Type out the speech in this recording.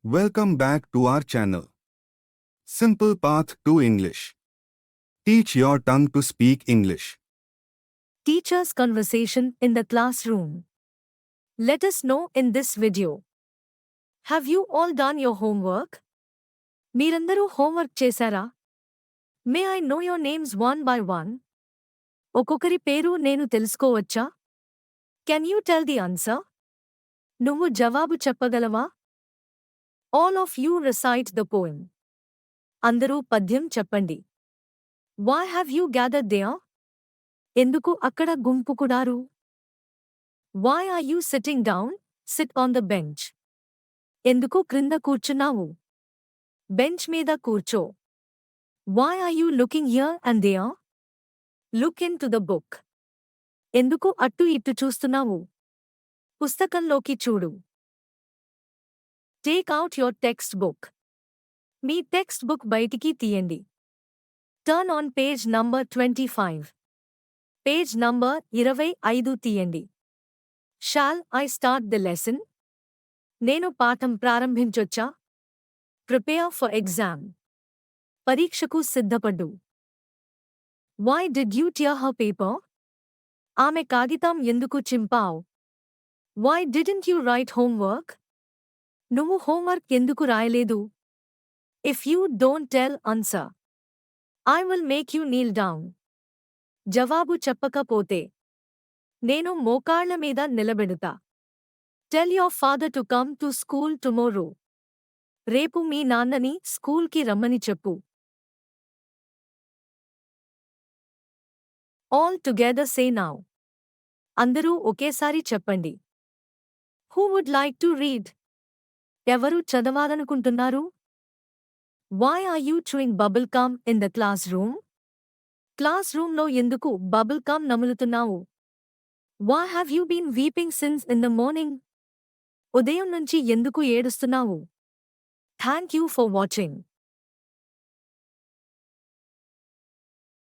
Welcome back to our channel. Simple Path to English. Teach your tongue to speak English. Teacher's conversation in the classroom. Let us know in this video. Have you all done your homework? మీరందరూ homework చేశారా? May I know your names one by one? ఒక్కొక్కరి పేరు నేను తెలుసుకోవచ్చా? Can you tell the answer? నువ్వు జవాబు చెప్పగలవా? All of you recite the poem. అందరూ పద్యం చెప్పండి. Why have you gathered there? ఎందుకు అక్కడ గుంపుకుడారు? Why are you sitting down? Sit on the bench. ఎందుకు క్రింద కూర్చున్నావు? బెంచ్ మీద కూర్చో. Why are you looking here and there? Look into the book. ఎందుకు అట్టు ఇట్టు చూస్తున్నావు? పుస్తకంలోకి చూడు. Take out your textbook. Me text book బయటికి తీయండి. Turn on page number 25. Page number 25 తీయండి. Shall I start the lesson? నేను పాఠం ప్రారంభించొచ్చా? Prepare for exam. పరీక్షకు సిద్ధపడు. Why did you tear her paper? ఆమె కాగితం ఎందుకు చింపావ్? Why didn't you write homework? నువ్వు హోంవర్క్ ఎందుకు రాయలేదు? If you don't tell answer, I will make you kneel down. జవాబు చెప్పకపోతే నేను మోకాళ్ల మీద నిలబెడతా. Tell your father to come to school tomorrow. రేపు మీ నాన్నని స్కూల్కి రమ్మని చెప్పు. All together say now. అందరూ ఒకేసారి చెప్పండి. Who would like to read? ఎవరు చదవాలనుకుంటున్నారు? Why are you chewing bubble gum in the classroom? క్లాస్రూమ్లో ఎందుకు బబుల్ గమ్ నములుతున్నావు? Why have you been weeping since in the morning? ఉదయం నుంచి ఎందుకు ఏడుస్తున్నావు? Thank you for watching.